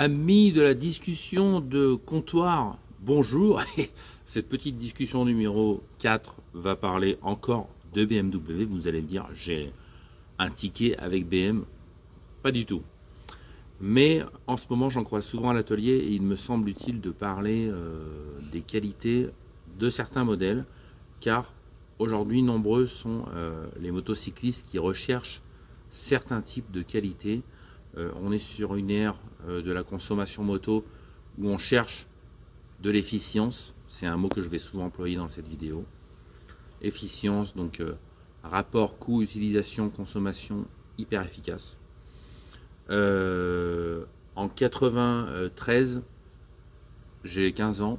Amis de la discussion de comptoir, bonjour. Cette petite discussion numéro 4 va parler encore de BMW. Vous allez me dire, j'ai un ticket avec BM. Pas du tout. Mais en ce moment, j'en croise souvent à l'atelier et il me semble utile de parler des qualités de certains modèles, car aujourd'hui, nombreux sont les motocyclistes qui recherchent certains types de qualités. On est sur une ère de la consommation moto où on cherche de l'efficience. C'est un mot que je vais souvent employer dans cette vidéo. Efficience, donc rapport coût, utilisation, consommation hyper efficace. En 93, j'ai 15 ans,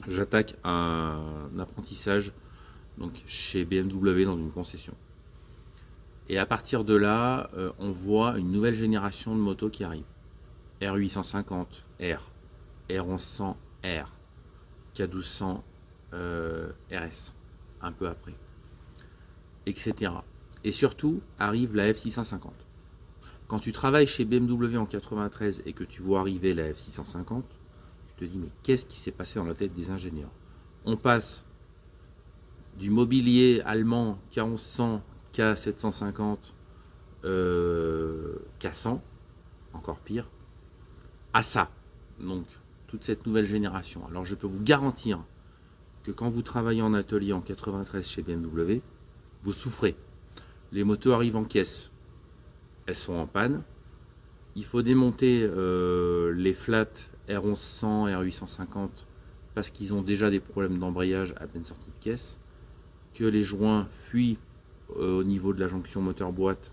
j'attaque un apprentissage donc chez BMW dans une concession. Et à partir de là, on voit une nouvelle génération de motos qui arrive. R850R, R1100R, K1200 RS, un peu après, etc. Et surtout, arrive la F650. Quand tu travailles chez BMW en 93 et que tu vois arriver la F650, tu te dis, mais qu'est-ce qui s'est passé dans la tête des ingénieurs? On passe du mobilier allemand K1100, K750, K100, encore pire, à ça. Donc, toute cette nouvelle génération. Alors, je peux vous garantir que quand vous travaillez en atelier en 93 chez BMW, vous souffrez. Les motos arrivent en caisse. Elles sont en panne. Il faut démonter les flats R1100, R850 parce qu'ils ont déjà des problèmes d'embrayage à peine sortis de caisse, que les joints fuient au niveau de la jonction moteur-boîte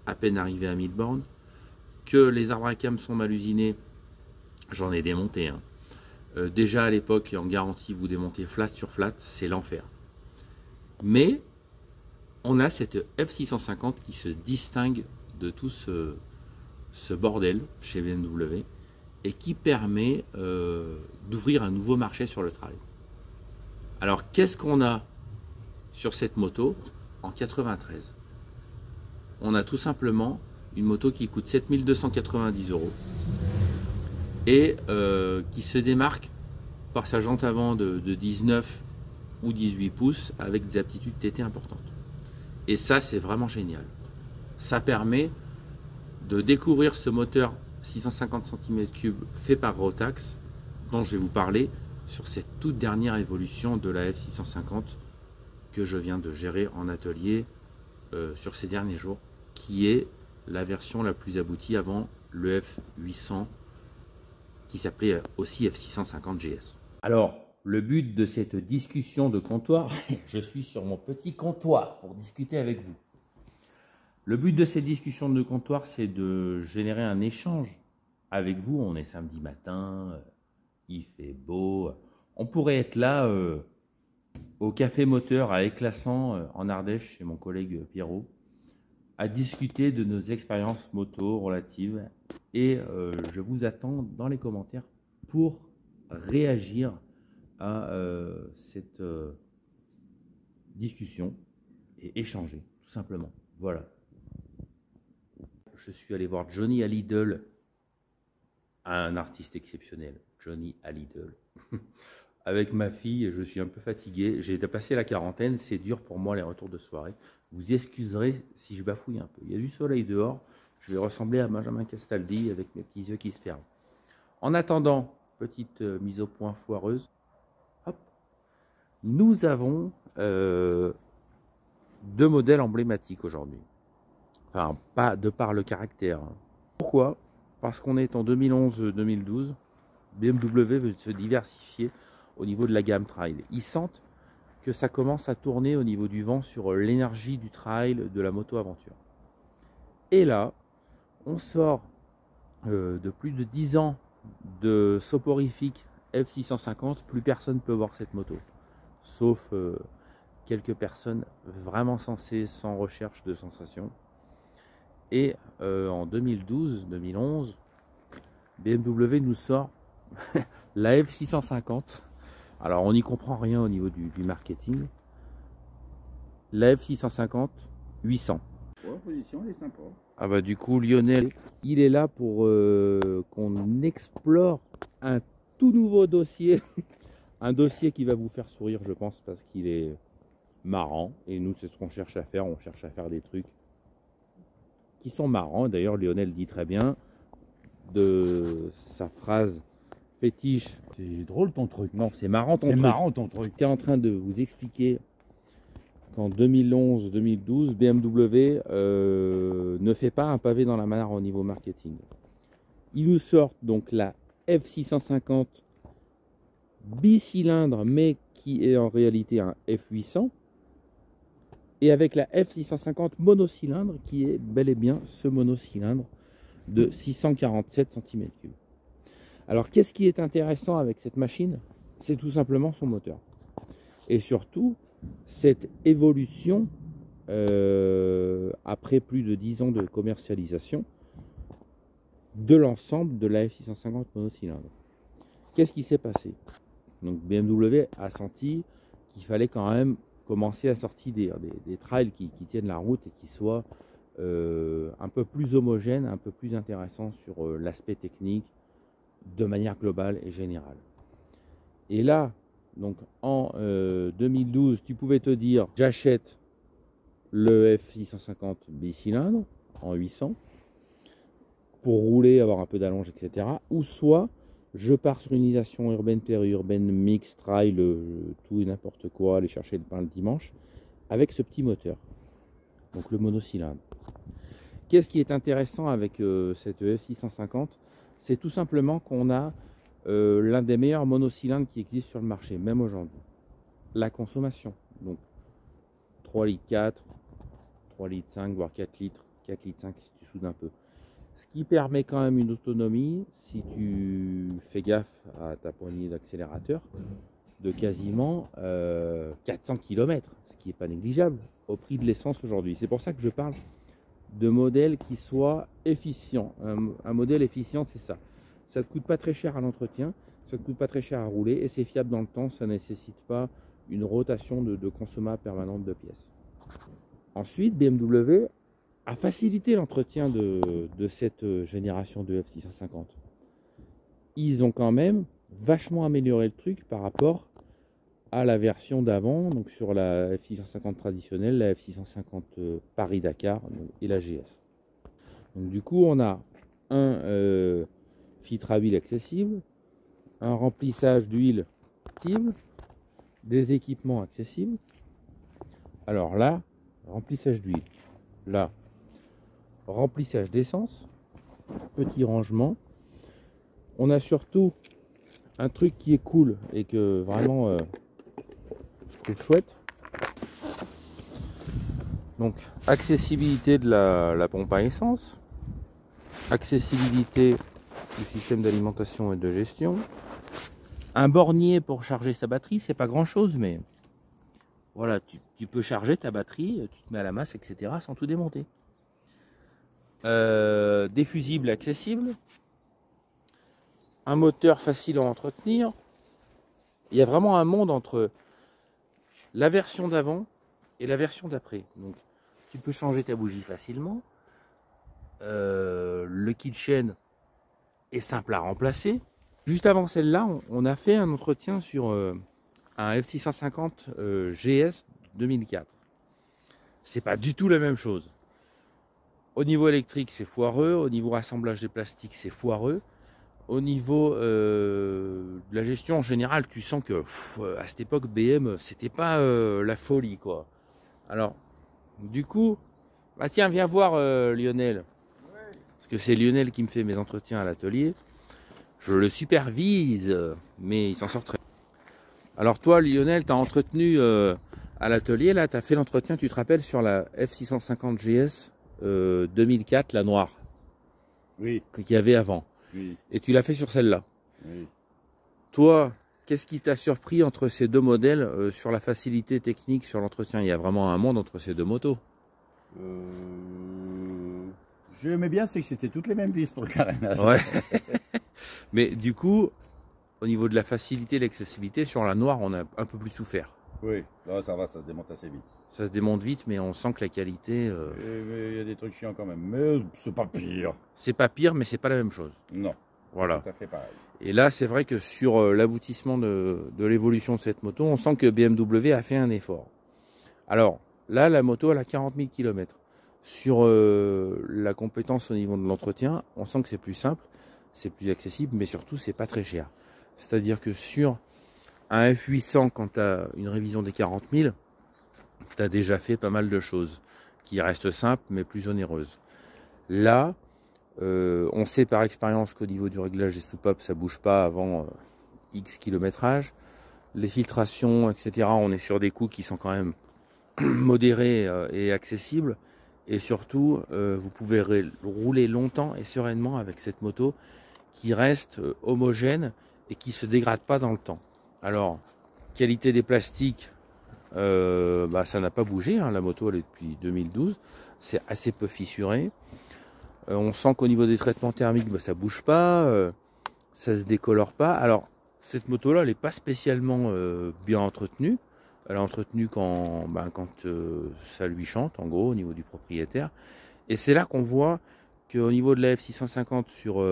à peine arrivé à 1000 bornes, que les arbres à cam sont mal usinés. J'en ai démonté. Hein. Déjà à l'époque, en garantie, vous démontez flat sur flat, c'est l'enfer. Mais on a cette F650 qui se distingue de tout ce bordel chez BMW et qui permet d'ouvrir un nouveau marché sur le trail. Alors qu'est-ce qu'on a sur cette moto en 93? On a tout simplement une moto qui coûte 7290 € et qui se démarque par sa jante avant de 19 ou 18 pouces avec des aptitudes TT importantes. Et ça, c'est vraiment génial. Ça permet de découvrir ce moteur 650 cm3 fait par Rotax, dont je vais vous parler sur cette toute dernière évolution de la F650 que je viens de gérer en atelier sur ces derniers jours, qui est la version la plus aboutie avant le F800 qui s'appelait aussi F650 GS. Alors, le but de cette discussion de comptoir, je suis sur mon petit comptoir pour discuter avec vous. Le but de cette discussion de comptoir, c'est de générer un échange avec vous. On est samedi matin, il fait beau. On pourrait être là au Café Moteur à Éclassant en Ardèche chez mon collègue Pierrot, à discuter de nos expériences moto relatives. Et je vous attends dans les commentaires pour réagir à cette discussion et échanger, tout simplement. Voilà. Je suis allé voir Johnny Hallyday, un artiste exceptionnel, Johnny Hallyday, avec ma fille. Je suis un peu fatigué, j'ai passé la quarantaine, c'est dur pour moi les retours de soirée. Vous excuserez si je bafouille un peu. Il y a du soleil dehors, je vais ressembler à Benjamin Castaldi avec mes petits yeux qui se ferment. En attendant, petite mise au point foireuse, hop, nous avons deux modèles emblématiques aujourd'hui. Enfin, pas de par le caractère. Pourquoi? Parce qu'on est en 2011-2012, BMW veut se diversifier au niveau de la gamme trail. Ils sentent que ça commence à tourner au niveau du vent sur l'énergie du trail, de la moto-aventure. Et là, on sort de plus de 10 ans de soporifique F650, plus personne ne peut voir cette moto, sauf quelques personnes vraiment sensées, sans recherche de sensations. Et en 2012-2011, BMW nous sort la F650. Alors on n'y comprend rien au niveau du marketing. La F650 800. Ouais, position, elle est sympa. Ah bah du coup Lionel, il est là pour qu'on explore un tout nouveau dossier. Un dossier qui va vous faire sourire, je pense, parce qu'il est marrant. Et nous, c'est ce qu'on cherche à faire. On cherche à faire des trucs qui sont marrants. D'ailleurs, Lionel dit très bien de sa phrase fétiche. C'est drôle ton truc. Non, c'est marrant ton truc. C'est marrant ton truc. J'étais en train de vous expliquer qu'en 2011-2012, BMW ne fait pas un pavé dans la mare au niveau marketing. Ils nous sortent donc la F650 bicylindre, mais qui est en réalité un F800, et avec la F650 monocylindre, qui est bel et bien ce monocylindre de 647 cm3. Alors, qu'est-ce qui est intéressant avec cette machine? C'est tout simplement son moteur. Et surtout, cette évolution, après plus de 10 ans de commercialisation, de l'ensemble de la F650 monocylindre. Qu'est-ce qui s'est passé? Donc BMW a senti qu'il fallait quand même commencer à sortir des trails qui tiennent la route et qui soient un peu plus homogènes, un peu plus intéressants sur l'aspect technique de manière globale et générale. Et là, donc en 2012, tu pouvais te dire j'achète le F650 bicylindre en 800 pour rouler, avoir un peu d'allonge, etc. Ou soit je pars sur une utilisation urbaine, périurbaine, mix, trail, tout et n'importe quoi, aller chercher le pain le dimanche, avec ce petit moteur, donc le monocylindre. Qu'est-ce qui est intéressant avec cette F650? C'est tout simplement qu'on a l'un des meilleurs monocylindres qui existent sur le marché, même aujourd'hui. La consommation, donc 3 litres 4, 3 litres 5, voire 4 litres 5 si tu soudes un peu. Ce qui permet quand même une autonomie, si tu fais gaffe à ta poignée d'accélérateur, de quasiment 400 km, ce qui n'est pas négligeable au prix de l'essence aujourd'hui. C'est pour ça que je parle de modèles qui soient efficients. Un modèle efficient, c'est ça. Ça ne te coûte pas très cher à l'entretien, ça ne te coûte pas très cher à rouler et c'est fiable dans le temps, ça ne nécessite pas une rotation de consommables permanente de pièces. Ensuite, BMW a facilité l'entretien de cette génération de F650. Ils ont quand même vachement amélioré le truc par rapport à la version d'avant, donc sur la F650 traditionnelle, la F650 Paris-Dakar et la GS. Donc du coup, on a un filtre à huile accessible, un remplissage d'huile accessible, des équipements accessibles. Alors là, remplissage d'huile. Là, remplissage d'essence, petit rangement. On a surtout un truc qui est cool et que vraiment je trouve chouette. Donc accessibilité de la pompe à essence, accessibilité du système d'alimentation et de gestion, un bornier pour charger sa batterie, c'est pas grand chose mais voilà, tu peux charger ta batterie, tu te mets à la masse, etc. sans tout démonter. Des fusibles accessibles, un moteur facile à entretenir. Il y a vraiment un monde entre la version d'avant et la version d'après. Donc tu peux changer ta bougie facilement. Le kit chaîne est simple à remplacer. Juste avant celle-là, on a fait un entretien sur un F650 GS 2004. C'est pas du tout la même chose. Au niveau électrique, c'est foireux. Au niveau assemblage des plastiques, c'est foireux. Au niveau de la gestion en général, tu sens que à cette époque, BM, c'était pas la folie, quoi. Alors, du coup, bah tiens, viens voir Lionel. Parce que c'est Lionel qui me fait mes entretiens à l'atelier. Je le supervise, mais il s'en sort très bien. Alors toi, Lionel, tu as entretenu à l'atelier, là, tu as fait l'entretien, tu te rappelles, sur la F650 GS 2004, la noire. Oui. Qu'il y avait avant. Oui. Et tu l'as fait sur celle-là. Oui. Toi, qu'est-ce qui t'a surpris entre ces deux modèles sur la facilité technique, sur l'entretien? Il y a vraiment un monde entre ces deux motos. J'aimais bien, c'est que c'était toutes les mêmes vis pour le carénage. Ouais. Mais du coup, au niveau de la facilité, l'accessibilité, sur la noire, on a un peu plus souffert. Oui, là, ça va, ça se démonte assez vite. Ça se démonte vite, mais on sent que la qualité... Il y a des trucs chiants quand même, mais c'est pas pire. C'est pas pire, mais c'est pas la même chose. Non. Voilà. Tout à fait pareil. Et là, c'est vrai que sur l'aboutissement de l'évolution de cette moto, on sent que BMW a fait un effort. Alors, là, la moto, elle a 40 000 km. Sur la compétence au niveau de l'entretien, on sent que c'est plus simple, c'est plus accessible, mais surtout, c'est pas très cher. C'est-à-dire que sur un F800, quand tu as une révision des 40 000, tu as déjà fait pas mal de choses qui restent simples, mais plus onéreuses. Là, on sait par expérience qu'au niveau du réglage des soupapes, ça bouge pas avant X kilométrage. Les filtrations, etc., on est sur des coûts qui sont quand même modérés et accessibles. Et surtout, vous pouvez rouler longtemps et sereinement avec cette moto qui reste homogène et qui ne se dégrade pas dans le temps. Alors, qualité des plastiques, ça n'a pas bougé. Hein, la moto, elle est depuis 2012. C'est assez peu fissuré. On sent qu'au niveau des traitements thermiques, ça ne bouge pas. Ça ne se décolore pas. Alors, cette moto-là, elle n'est pas spécialement bien entretenue. Elle est entretenue quand ça lui chante, en gros, au niveau du propriétaire. Et c'est là qu'on voit qu'au niveau de la F650 sur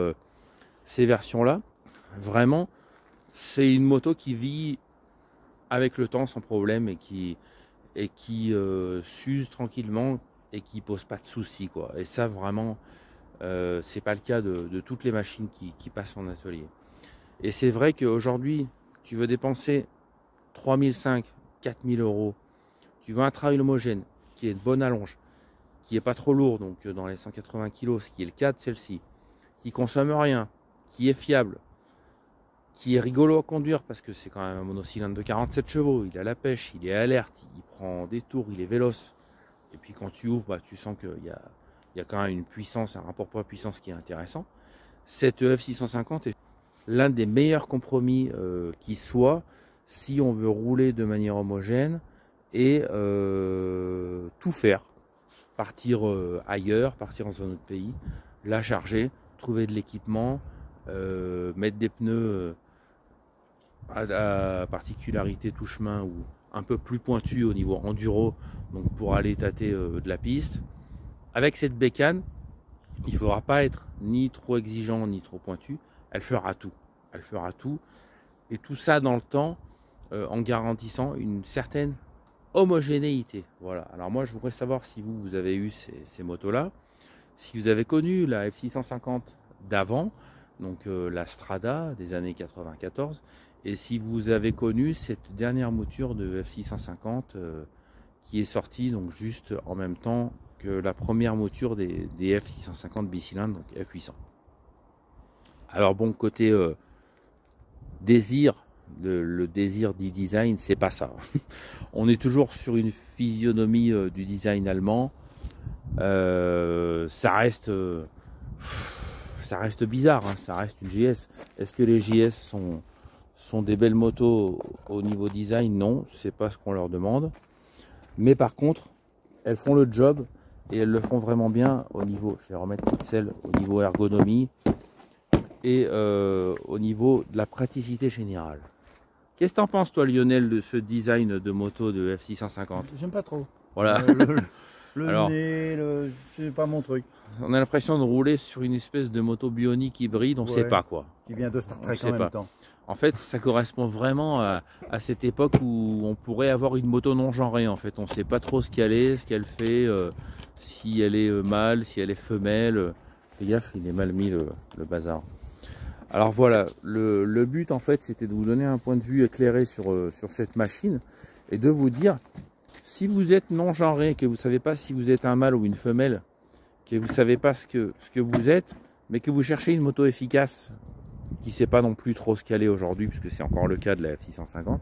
ces versions-là, vraiment, c'est une moto qui vit avec le temps sans problème et qui s'use tranquillement et qui pose pas de soucis, quoi. Et ça, vraiment, c'est pas le cas de toutes les machines qui passent en atelier. Et c'est vrai qu'aujourd'hui, tu veux dépenser 3005, 4000 euros, tu veux un travail homogène, qui est de bonne allonge, qui est pas trop lourd, donc dans les 180 kg, ce qui est le cas de celle-ci, qui consomme rien, qui est fiable, qui est rigolo à conduire parce que c'est quand même un monocylindre de 47 chevaux, il a la pêche, il est alerte, il prend des tours, il est véloce. Et puis quand tu ouvres, tu sens qu'il y a quand même une puissance, un rapport poids-puissance qui est intéressant. Cette F650 est l'un des meilleurs compromis qui soit si on veut rouler de manière homogène et tout faire. Partir ailleurs, partir dans un autre pays, la charger, trouver de l'équipement, mettre des pneus à particularité tout chemin ou un peu plus pointu au niveau enduro, donc pour aller tâter de la piste. Avec cette bécane, il ne faudra pas être ni trop exigeant ni trop pointu, elle fera tout. Elle fera tout. Et tout ça dans le temps, en garantissant une certaine homogénéité. Voilà. Alors moi, je voudrais savoir si vous avez eu ces motos-là, si vous avez connu la F650 d'avant, donc la Strada des années 94, et si vous avez connu cette dernière mouture de F650 qui est sortie donc juste en même temps que la première mouture des F650 bicylindres, donc F800. Alors bon, côté désir, le désir du design, c'est pas ça. On est toujours sur une physionomie du design allemand. Ça reste bizarre, hein, ça reste une JS. Est-ce que les JS sont des belles motos au niveau design? Non, c'est pas ce qu'on leur demande. Mais par contre, elles font le job et elles le font vraiment bien au niveau, je vais remettre petite selle, au niveau ergonomie et au niveau de la praticité générale. Qu'est-ce que tu en penses, toi, Lionel, de ce design de moto de F650? J'aime pas trop. Voilà. Alors, nez, c'est pas mon truc. On a l'impression de rouler sur une espèce de moto bionique hybride, on ne sait pas quoi. Qui vient de Star Trek en même temps. En fait, ça correspond vraiment à cette époque où on pourrait avoir une moto non genrée. En fait, on ne sait pas trop ce qu'elle est, ce qu'elle fait, si elle est mâle, si elle est femelle. Fais gaffe, il est mal mis le bazar. Alors voilà, le but en fait, c'était de vous donner un point de vue éclairé sur cette machine et de vous dire, si vous êtes non genré, que vous ne savez pas si vous êtes un mâle ou une femelle, que vous ne savez pas ce que vous êtes, mais que vous cherchez une moto efficace, qui ne sait pas non plus trop ce qu'elle est aujourd'hui, puisque c'est encore le cas de la F650.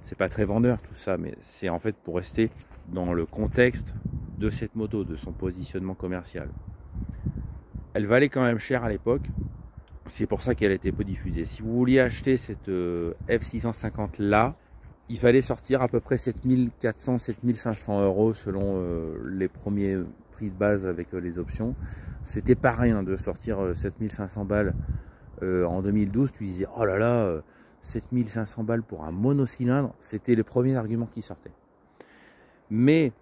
C'est pas très vendeur tout ça, mais c'est en fait pour rester dans le contexte de cette moto, de son positionnement commercial. Elle valait quand même cher à l'époque, c'est pour ça qu'elle a été peu diffusée. Si vous vouliez acheter cette F650 là, il fallait sortir à peu près 7400, 7500 euros selon les premiers prix de base avec les options. C'était pas rien de sortir 7500 balles en 2012. Tu disais, oh là là, 7500 balles pour un monocylindre. C'était les premiers arguments qui sortaient. Mais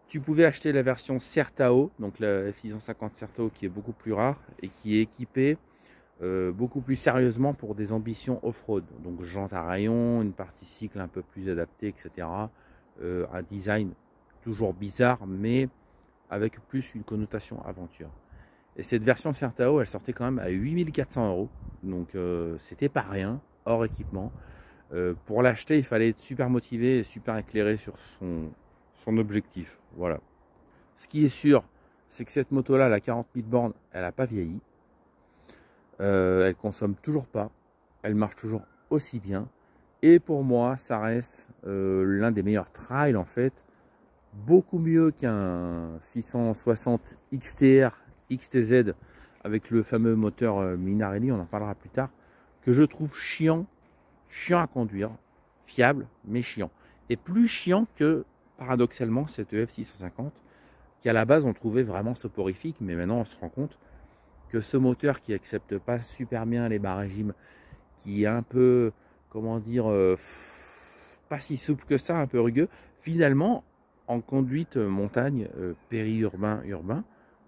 tu pouvais acheter la version Certao, donc la F650 Certao qui est beaucoup plus rare et qui est équipée beaucoup plus sérieusement pour des ambitions off-road. Donc jantes à rayons, une partie cycle un peu plus adaptée, etc. Un design toujours bizarre, mais avec plus une connotation aventure. Et cette version Certao, elle sortait quand même à 8400 €. Donc c'était pas rien, hors équipement. Pour l'acheter, il fallait être super motivé et super éclairé sur son objectif. Voilà. Ce qui est sûr, c'est que cette moto-là, la 40 000 bornes, elle n'a pas vieilli. Elle consomme toujours pas. Elle marche toujours aussi bien. Et pour moi, ça reste l'un des meilleurs trails en fait. Beaucoup mieux qu'un 660 XTR XTZ avec le fameux moteur Minarelli, on en parlera plus tard, que je trouve chiant à conduire, fiable mais chiant. Et plus chiant que, paradoxalement, cette EF650, qui à la base on trouvait vraiment soporifique, mais maintenant on se rend compte que ce moteur qui accepte pas super bien les bas régimes, qui est un peu, comment dire, pas si souple que ça, un peu rugueux, finalement, en conduite montagne, périurbain, urbain,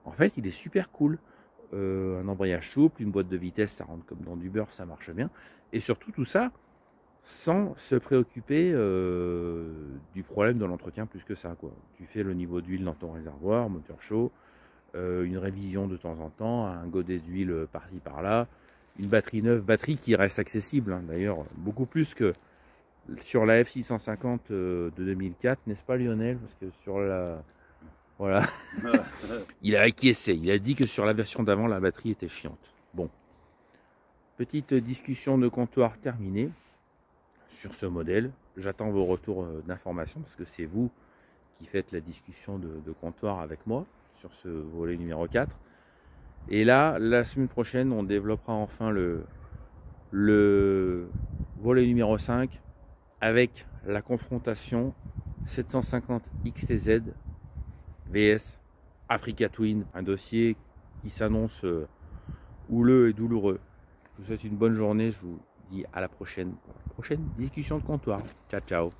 en fait, il est super cool. Un embrayage souple, une boîte de vitesse, ça rentre comme dans du beurre, ça marche bien. Et surtout, tout ça, sans se préoccuper du problème de l'entretien plus que ça, quoi. Tu fais le niveau d'huile dans ton réservoir, moteur chaud, une révision de temps en temps, un godet d'huile par-ci par-là, une batterie neuve, batterie qui reste accessible, hein, d'ailleurs, beaucoup plus que sur la F650 de 2004, n'est-ce pas Lionel? Parce que sur la... Voilà. Il a acquiescé, il a dit que sur la version d'avant, la batterie était chiante. Bon. Petite discussion de comptoir terminée sur ce modèle. J'attends vos retours d'informations parce que c'est vous qui faites la discussion de comptoir avec moi sur ce volet numéro 4. Et là, la semaine prochaine, on développera enfin le volet numéro 5 avec la confrontation 750 XTZ VS Africa Twin, un dossier qui s'annonce houleux et douloureux. Je vous souhaite une bonne journée, je vous dis à la prochaine discussion de comptoir. Ciao, ciao.